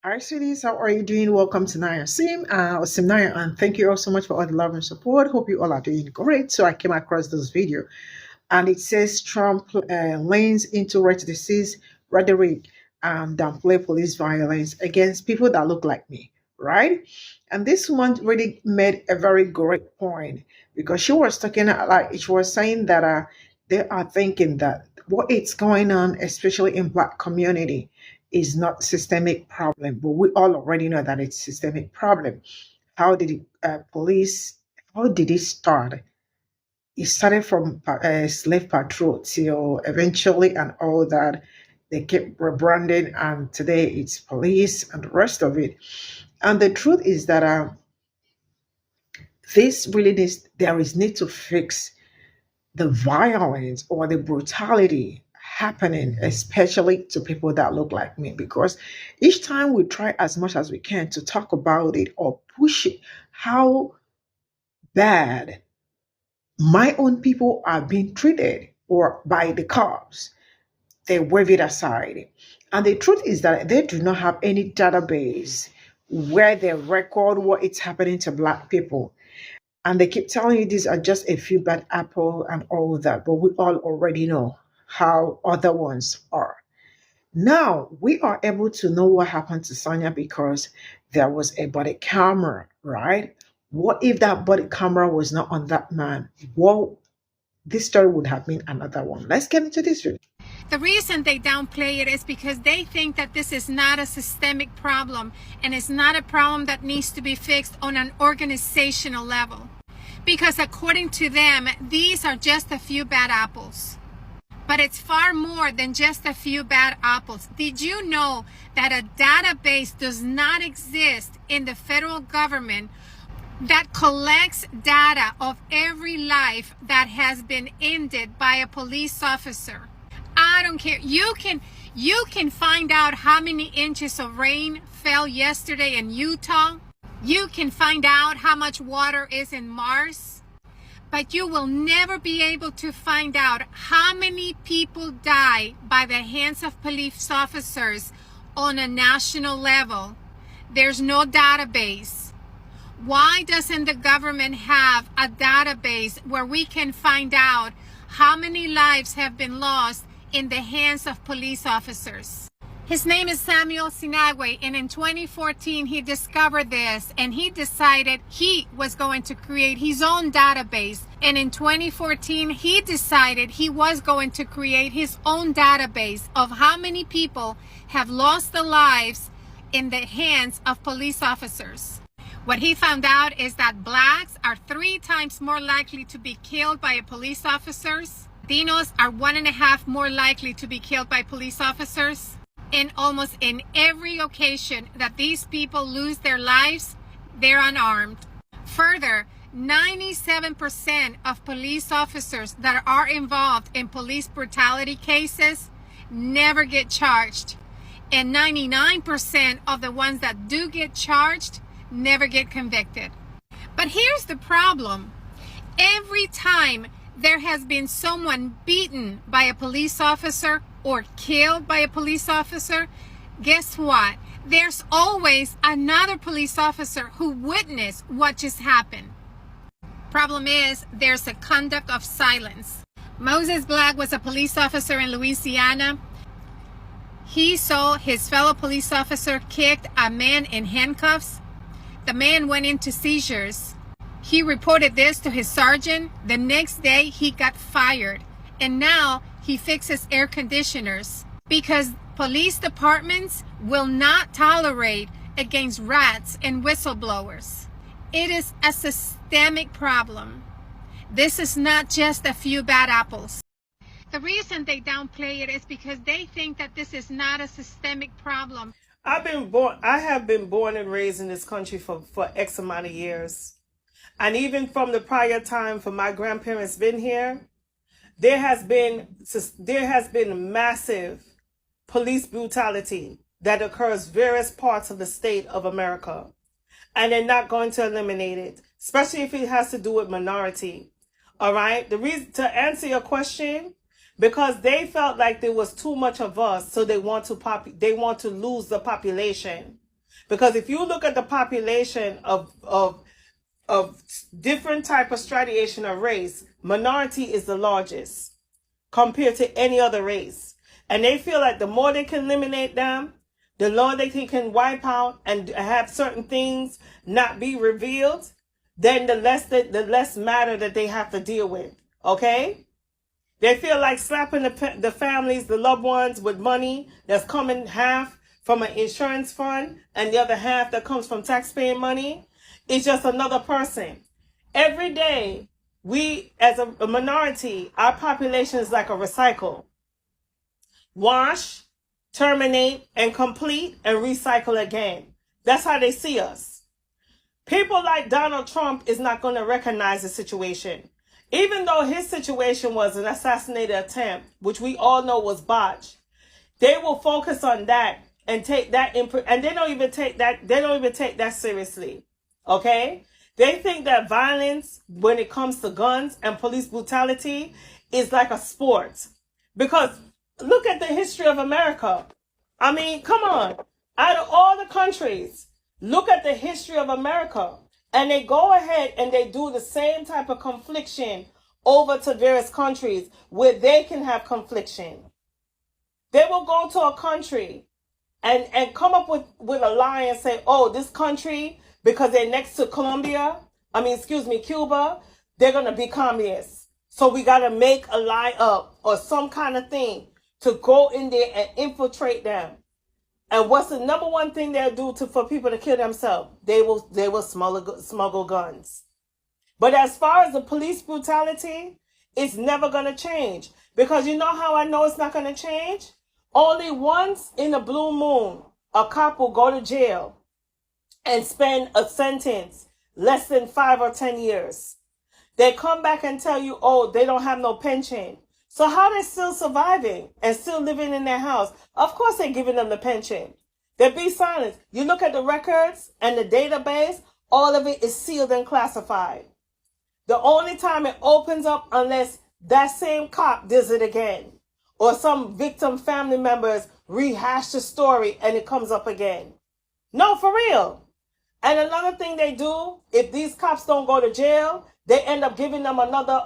Hi, sweeties. How are you doing? Welcome to Naya Cimnanya, and thank you all so much for all the love and support. Hope you all are doing great. So I came across this video, and it says Trump leans into rare disease rhetoric and downplay police violence against people that look like me, right? And this woman really made a very great point because she was talking like she was saying that they are thinking that what is going on, especially in Black community, is not systemic problem, but we all already know that it's systemic problem. How did police? How did it start? It started from slave patrol till eventually and all that. They kept rebranding, and today it's police and the rest of it. And the truth is that this really needs there is need to fix the violence or the brutality happening, especially to people that look like me. Because each time we try as much as we can to talk about it or push it, how bad my own people are being treated or by the cops, they wave it aside. And the truth is that they do not have any database where they record what is happening to Black people. And they keep telling you these are just a few bad apple and all that, but we all already know how other ones are. Now we are able to know what happened to Sonia because there was a body camera, right? What if that body camera was not on that man? What this story would have been another one. Let's get into this video. The reason they downplay it is because they think that this is not a systemic problem and it's not a problem that needs to be fixed on an organizational level. Because according to them, these are just a few bad apples. But it's far more than just a few bad apples. Did you know that a database does not exist in the federal government that collects data of every life that has been ended by a police officer? I don't care. You can find out how many inches of rain fell yesterday in Utah. You can find out how much water is in Mars. But you will never be able to find out how many people die by the hands of police officers on a national level. There's no database. Why doesn't the government have a database where we can find out how many lives have been lost in the hands of police officers? His name is Samuel Sinagwe, and in 2014 he discovered this and he decided he was going to create his own database. And in 2014 he decided he was going to create his own database of how many people have lost their lives in the hands of police officers. What he found out is that Blacks are 3 times more likely to be killed by police officers. Latinos are 1.5 more likely to be killed by police officers. And almost in every occasion that these people lose their lives, they're unarmed. Further, 97% of police officers that are involved in police brutality cases never get charged. And 99% of the ones that do get charged never get convicted. But here's the problem. Every time there has been someone beaten by a police officer or killed by a police officer, guess what? There's always another police officer who witnessed what just happened. Problem is, there's a conduct of silence. Moses Black was a police officer in Louisiana. He saw his fellow police officer kicked a man in handcuffs. The man went into seizures. He reported this to his sergeant. The next day, he got fired. And now he fixes air conditioners because police departments will not tolerate against rats and whistleblowers. It is a systemic problem. This is not just a few bad apples. The reason they downplay it is because they think that this is not a systemic problem. I have been born and raised in this country for X amount of years. And even from the prior time for my grandparents been here, there has been massive police brutality that occurs various parts of the state of America. And they're not going to eliminate it, especially if it has to do with minority. All right. The reason, to answer your question, because they felt like there was too much of us, so they want to lose the population. Because if you look at the population of different type of stratification of race, minority is the largest compared to any other race. And they feel like the more they can eliminate them, the more they can wipe out and have certain things not be revealed, then the less matter that they have to deal with. Okay? They feel like slapping the families, the loved ones with money that's coming half from an insurance fund and the other half that comes from taxpaying money. It's just another person. Every day, we as a minority, our population is like a recycle. Wash, terminate, and complete, and recycle again. That's how they see us. People like Donald Trump is not going to recognize the situation. Even though his situation was an assassinated attempt, which we all know was botched, they will focus on that and take that and they don't even take that seriously. Okay? They think that violence when it comes to guns and police brutality is like a sport. Because look at the history of America. I mean, come on. Out of all the countries, look at the history of America. And they go ahead and they do the same type of confliction over to various countries where they can have confliction. They will go to a country and come up with a lie and say, oh, this country, because they're next to Cuba, they're going to be communists. So we got to make a lie up or some kind of thing to go in there and infiltrate them. And what's the number one thing they'll do for people to kill themselves? They will smuggle guns. But as far as the police brutality, it's never going to change. Because you know how I know it's not going to change? Only once in a blue moon, a cop will go to jail and spend a sentence less than 5 or 10 years. They come back and tell you, oh, they don't have no pension. So how they still surviving and still living in their house? Of course they're giving them the pension. They be silent. You look at the records and the database, all of it is sealed and classified. The only time it opens up unless that same cop does it again. Or some victim family members rehash the story and it comes up again. No, for real. And another thing they do, if these cops don't go to jail, they end up giving them another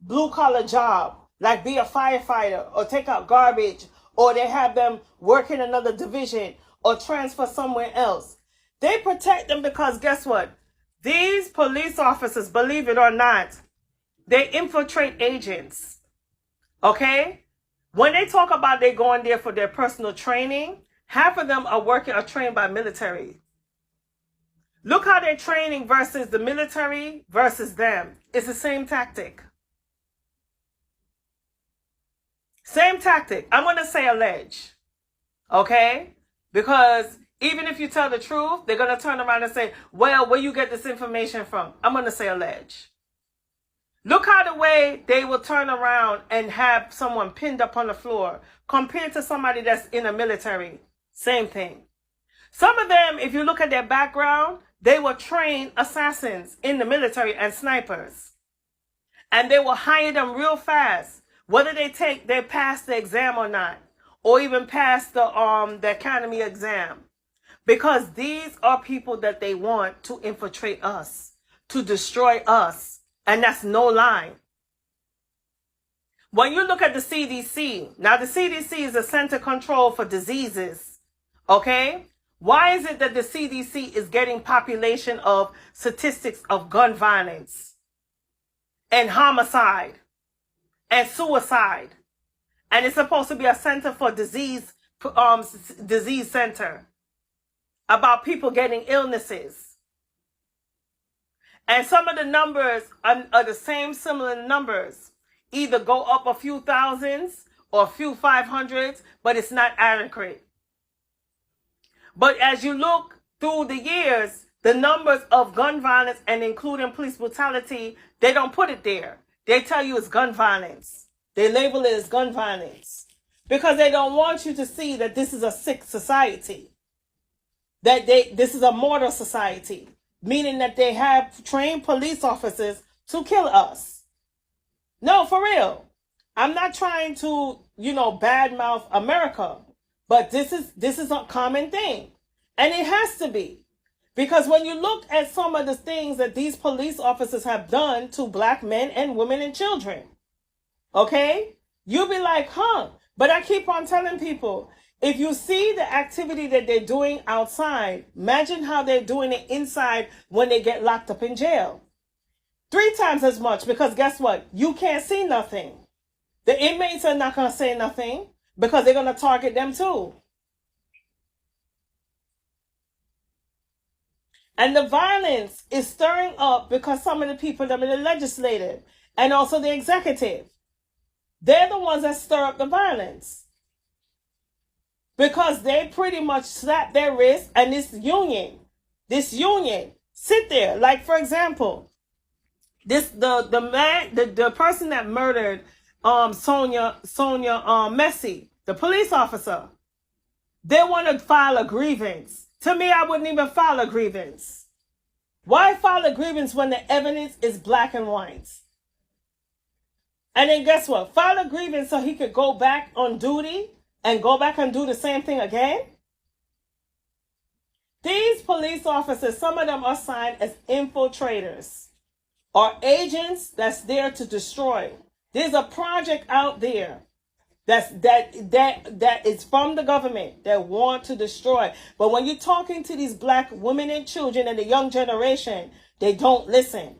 blue collar job. Like be a firefighter or take out garbage, or they have them work in another division or transfer somewhere else. They protect them because guess what? These police officers, believe it or not, they infiltrate agents. Okay? When they talk about they going there for their personal training, half of them are trained by military. Look how they're training versus the military versus them. It's the same tactic. Same tactic. I'm going to say allege. Okay? Because even if you tell the truth, they're going to turn around and say, well, where you get this information from? I'm going to say allege. Look how the way they will turn around and have someone pinned up on the floor compared to somebody that's in the military. Same thing. Some of them, if you look at their background, they were trained assassins in the military and snipers. And they will hire them real fast. Whether they pass the exam or not, or even pass the academy exam, because these are people that they want to infiltrate us, to destroy us, and that's no lie. When you look at the CDC, now the CDC is the Center Control for Diseases, okay? Why is it that the CDC is getting population of statistics of gun violence and homicide and suicide? And it's supposed to be a center for disease center about people getting illnesses. And some of the numbers are the same similar numbers. Either go up a few thousands or a few 500s, but it's not adequate. But as you look through the years, the numbers of gun violence and including police brutality, they don't put it there. They tell you it's gun violence. They label it as gun violence because they don't want you to see that this is a sick society, that this is a mortal society, meaning that they have trained police officers to kill us. No, for real. I'm not trying to, badmouth America, but this is a common thing. And it has to be. Because when you look at some of the things that these police officers have done to black men and women and children, okay, you'll be like, huh. But I keep on telling people, if you see the activity that they're doing outside, imagine how they're doing it inside when they get locked up in jail. 3 times as much, because guess what? You can't see nothing. The inmates are not going to say nothing because they're going to target them too. And the violence is stirring up because some of the people that are in the legislative and also the executive, they're the ones that stir up the violence. Because they pretty much slap their wrist, and this union sit there. Like, for example, the person that murdered Sonia Messi, the police officer, they want to file a grievance. To me, I wouldn't even file a grievance. Why file a grievance when the evidence is black and white? And then guess what? File a grievance so he could go back on duty and go back and do the same thing again? These police officers, some of them are signed as infiltrators or agents that's there to destroy. There's a project out there that is from the government that want to destroy. But when you're talking to these black women and children and the young generation, they don't listen.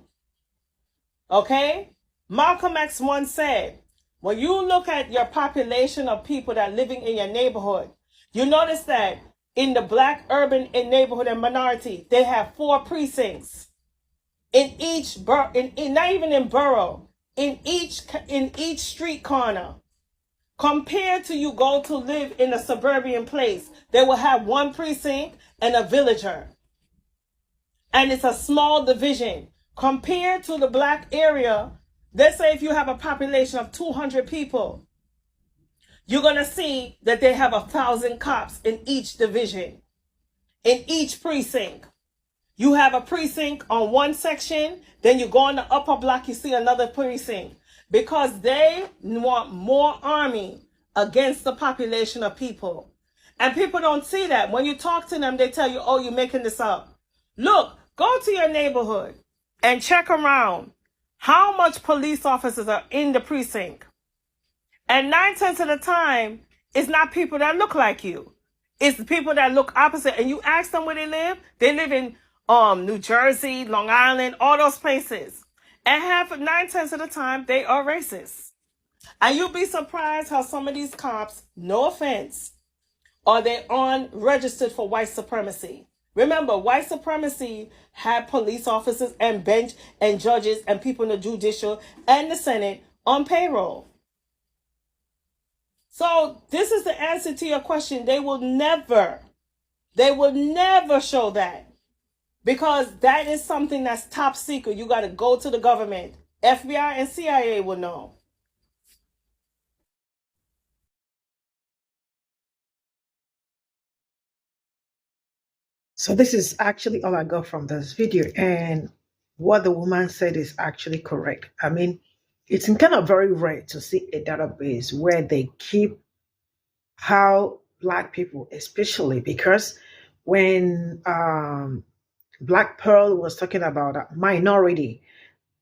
Okay? Malcolm X once said, when you look at your population of people that are living in your neighborhood, you notice that in the black urban and neighborhood and minority, they have 4 precincts. In each not even in borough, in each street corner. Compared to you go to live in a suburban place, they will have 1 precinct and a villager. And it's a small division. Compared to the black area, let's say if you have a population of 200 people, you're going to see that they have 1,000 cops in each division, in each precinct. You have a precinct on one section, then you go on the upper block, you see another precinct. Because they want more army against the population of people. And people don't see that. When you talk to them, they tell you, oh, you're making this up. Look, go to your neighborhood and check around how much police officers are in the precinct. And 9/10 of the time, it's not people that look like you. It's the people that look opposite. And you ask them where they live in New Jersey, Long Island, all those places. And 9/10 of the time, they are racist. And you'll be surprised how some of these cops, no offense, are they unregistered for white supremacy. Remember, white supremacy had police officers and bench and judges and people in the judicial and the Senate on payroll. So this is the answer to your question. They will never show that. Because that is something that's top secret. You got to go to the government. FBI and CIA will know. So this is actually all I got from this video, and what the woman said is actually correct. I mean, it's kind of very rare to see a database where they keep how Black people, especially because when Black Pearl was talking about minority,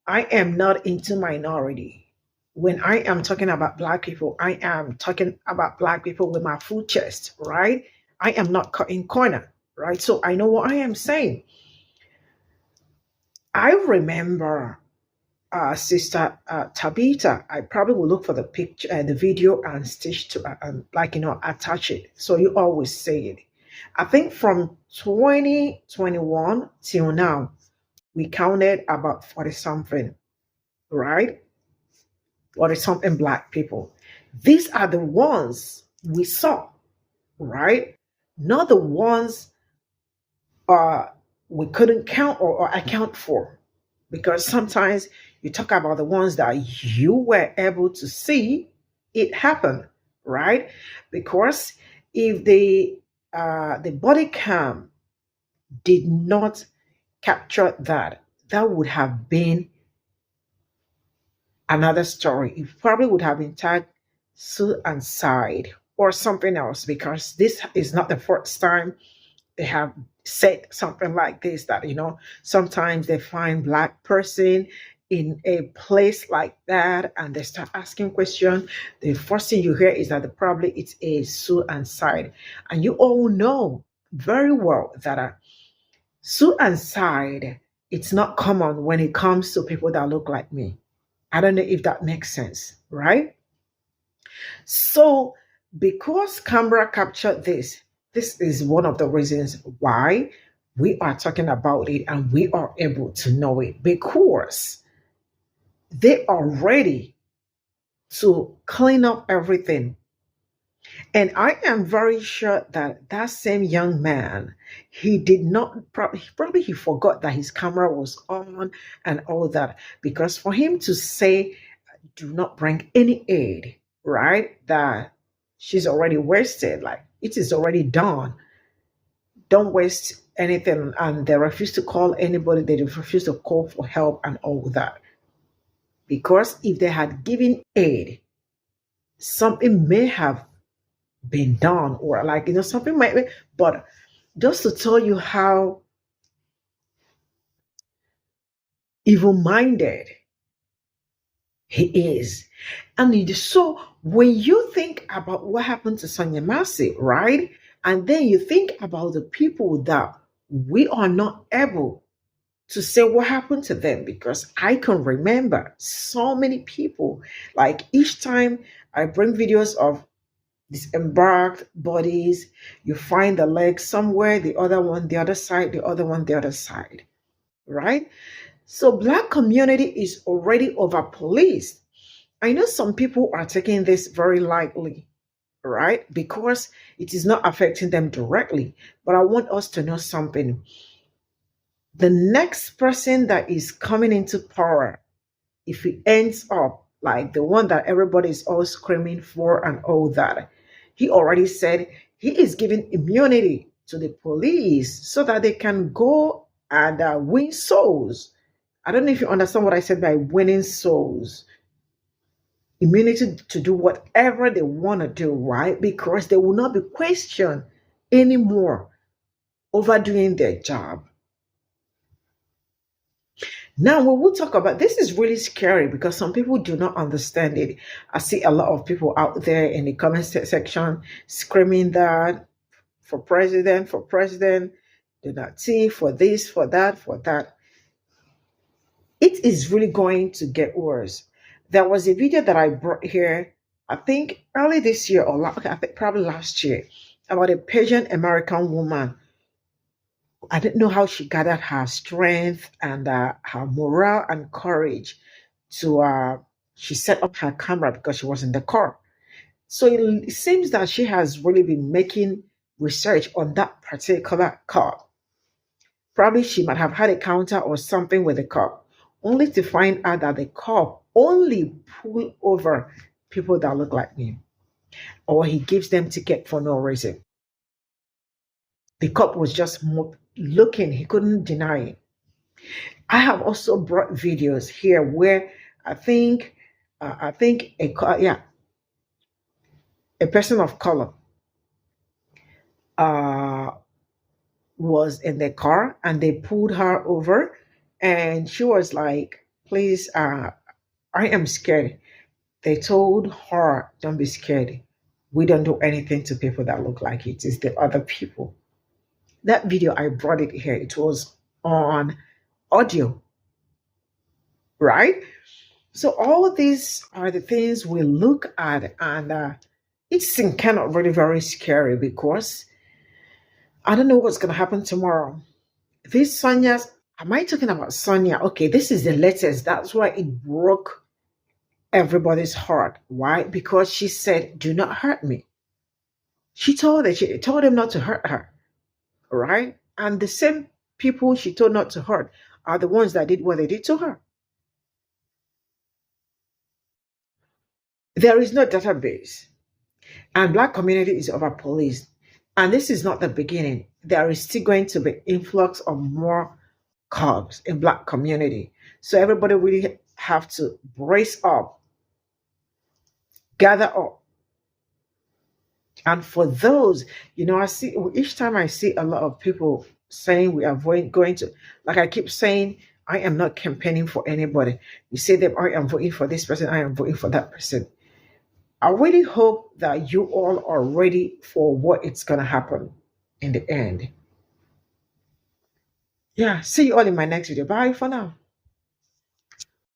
I am not into minority. When I am talking about Black people, I am talking about Black people with my full chest, right? I am not cutting corner, right? So I know what I am saying. I remember Sister Tabitha. I probably will look for the picture, the video, and stitch to, attach it. So you always say it. I think from 2021 till now, we counted about 40 something, right? 40 something Black people. These are the ones we saw, right? Not the ones we couldn't count or account for. Because sometimes you talk about the ones that you were able to see it happen, right? Because if the body cam did not capture that, that would have been another story. It probably would have been tagged Sue and Side or something else, because this is not the first time they have said something like this, that sometimes they find black person in a place like that and they start asking questions. The first thing you hear is that probably it's a suicide. And you all know very well that suicide, it's not common when it comes to people that look like me. I don't know if that makes sense, right? So, because camera captured this is one of the reasons why we are talking about it and we are able to know it, because they are ready to clean up everything. And I am very sure that that same young man, he did not probably he forgot that his camera was on and all that, because for him to say do not bring any aid, right? That she's already wasted, like it is already done. Don't waste anything. And they refuse to call anybody, they refuse to call for help and all that. Because if they had given aid, something may have been done, or like, something might be, but just to tell you how evil minded he is. And so when you think about what happened to Sonia Massey, right? And then you think about the people that we are not able to say what happened to them, because I can remember so many people, like each time I bring videos of disembarked bodies, you find the leg somewhere, the other one the other side, the other one the other side, right? So black community is already over policed. I know some people are taking this very lightly, right? Because it is not affecting them directly. But I want us to know something. The next person that is coming into power, if he ends up like the one that everybody is all screaming for and all that, he already said he is giving immunity to the police so that they can go and win souls. I don't know if you understand what I said by winning souls. Immunity to do whatever they want to do, right? Because they will not be questioned anymore over doing their job. Now, when we talk about this, is really scary because some people do not understand it. I see a lot of people out there in the comment section screaming that for president, do not see for this, for that, for that. It is really going to get worse. There was a video that I brought here, I think early this year, or I think probably last year, about a Persian American woman. I didn't know how she gathered her strength and her morale and courage to. She set up her camera because she was in the car. So it seems that she has really been making research on that particular car. Probably she might have had a counter or something with the cop, only to find out that the cop only pull over people that look like me, or he gives them ticket for no reason. The cop was just looking; he couldn't deny it. I have also brought videos here where I think a person of color uh, was in the car and they pulled her over, and she was like, please, I am scared. They told her, don't be scared, we don't do anything to people that look like it, it's the other people. That video, I brought it here, it was on audio, right? So all these are the things we look at, and it's kind of really very scary because I don't know what's going to happen tomorrow. This Sonia, am I talking about Sonia? Okay, this is the latest. That's why it broke everybody's heart. Why? Because she said, do not hurt me. She told them not to hurt her, right? And the same people she told not to hurt are the ones that did what they did to her. There is no database, and black community is over policed. And this is not the beginning. There is still going to be influx of more cops in black community. So everybody really have to brace up, gather up, And for those, I see each time I see a lot of people saying we are going to, like I keep saying, I am not campaigning for anybody. You say them, I am voting for this person, I am voting for that person. I really hope that you all are ready for what it's going to happen in the end. Yeah, see you all in my next video. Bye for now.